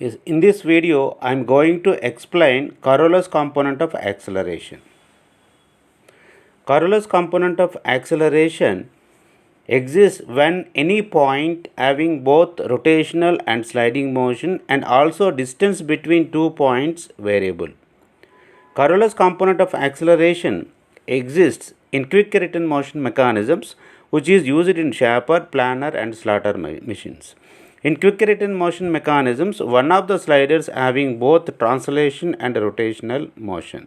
Yes, in this video, I am going to explain Coriolis component of acceleration. Coriolis component of acceleration exists when any point having both rotational and sliding motion and also distance between two points variable. Coriolis component of acceleration exists in quick return motion mechanisms which is used in shaper, planer and slaughter machines. In quick return motion mechanisms, one of the sliders having both translation and rotational motion.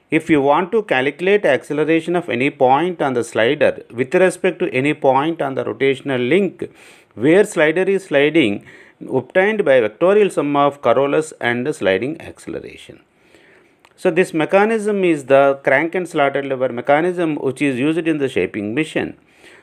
If you want to calculate acceleration of any point on the slider with respect to any point on the rotational link where slider is sliding, obtained by vectorial sum of Coriolis and sliding acceleration. So this mechanism is the crank and slotted lever mechanism which is used in the shaping machine.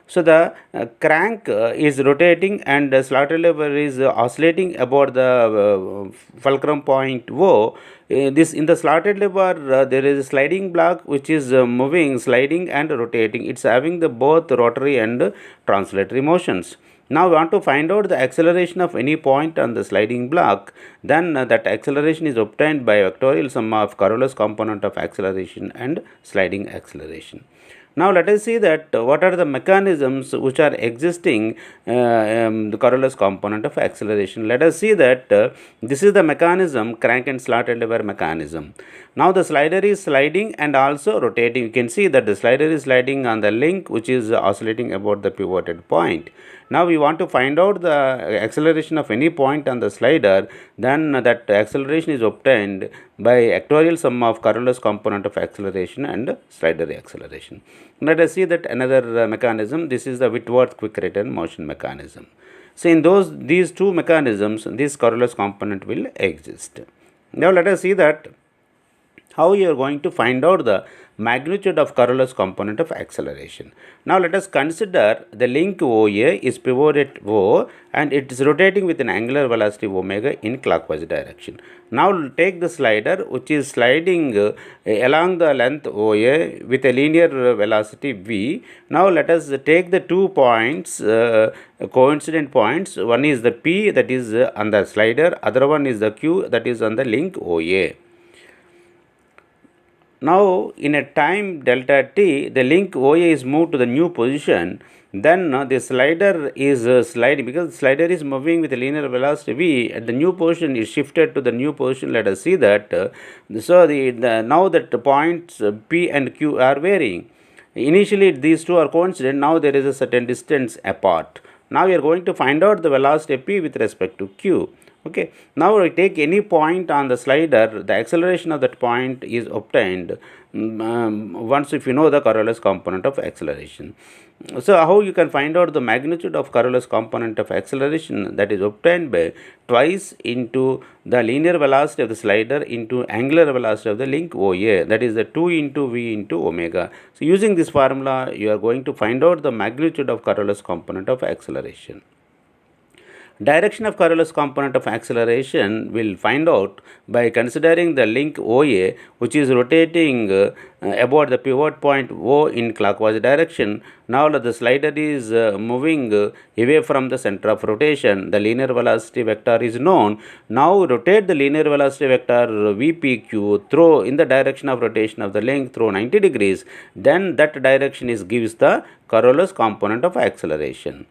So the crank is rotating and the slotted lever is oscillating about the fulcrum point O. This in the slotted lever there is a sliding block which is moving, sliding and rotating. It's having the both rotary and translatory motions. Now we want to find out the acceleration of any point on the sliding block. Then that acceleration is obtained by vectorial sum of Coriolis component of acceleration and sliding acceleration. Now let us see that what are the mechanisms which are existing the Coriolis component of acceleration. Let us see that this is the mechanism, crank and slotted lever mechanism. Now the slider is sliding and also rotating. You can see that the slider is sliding on the link which is oscillating about the pivoted point. Now we want to find out the acceleration of any point on the slider. Then that acceleration is obtained by vectorial sum of Coriolis component of acceleration and slider acceleration. Let us see that another mechanism. This is the Whitworth quick return motion mechanism. So in these two mechanisms, this Coriolis component will exist. Now let us see that how you are going to find out the magnitude of Coriolis component of acceleration. Now let us consider the link OA is pivoted O and it is rotating with an angular velocity omega in clockwise direction. Now take the slider which is sliding along the length OA with a linear velocity V. Now let us take the 2 points, coincident points. One is the P that is on the slider, other one is the Q that is on the link OA. Now in a time delta t, the link OA is moved to the new position. Then the slider is sliding because the slider is moving with a linear velocity v. At the new position is shifted to the new position. Let us see that. So now that the points P and Q are varying. Initially these two are coincident. Now there is a certain distance apart. Now we are going to find out the velocity P with respect to Q. Okay. Now we take any point on the slider, the acceleration of that point is obtained once if you know the Coriolis component of acceleration. So how you can find out the magnitude of Coriolis component of acceleration? That is obtained by twice into the linear velocity of the slider into angular velocity of the link OA, that is the 2 into V into omega. So using this formula you are going to find out the magnitude of Coriolis component of acceleration. Direction of Coriolis component of acceleration will find out by considering the link OA which is rotating about the pivot point O in clockwise direction. Now the slider is moving away from the center of rotation. The linear velocity vector is known. Now rotate the linear velocity vector VPQ through in the direction of rotation of the link through 90 degrees. Then that direction gives the Coriolis component of acceleration.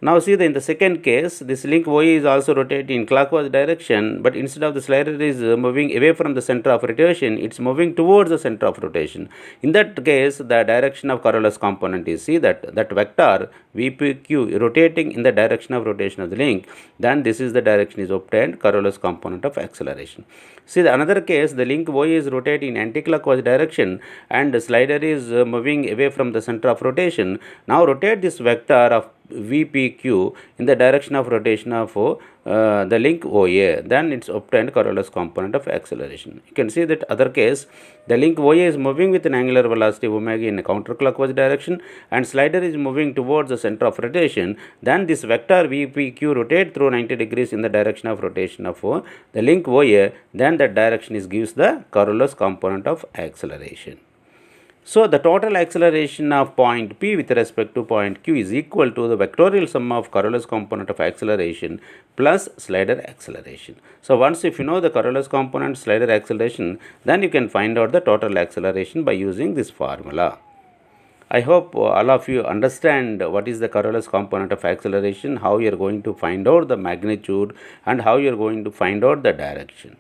Now see in the second case, this link OA is also rotating in clockwise direction, but instead of the slider is moving away from the center of rotation, it's moving towards the center of rotation. In that case, the direction of Coriolis component is, see that vector VPQ rotating in the direction of rotation of the link, then this is the direction is obtained, Coriolis component of acceleration. See the another case, the link OA is rotating in anti-clockwise direction and the slider is moving away from the center of rotation. Now rotate this vector of VPQ in the direction of rotation of the link OA, then it's obtained Coriolis component of acceleration. You can see that other case, the link OA is moving with an angular velocity omega in a counterclockwise direction and slider is moving towards the center of rotation. Then this vector VPQ rotate through 90 degrees in the direction of rotation of the link OA, then that direction gives the Coriolis component of acceleration. So the total acceleration of point P with respect to point Q is equal to the vectorial sum of Coriolis component of acceleration plus slider acceleration. So once if you know the Coriolis component slider acceleration, then you can find out the total acceleration by using this formula. I hope all of you understand what is the Coriolis component of acceleration, how you are going to find out the magnitude, and how you are going to find out the direction.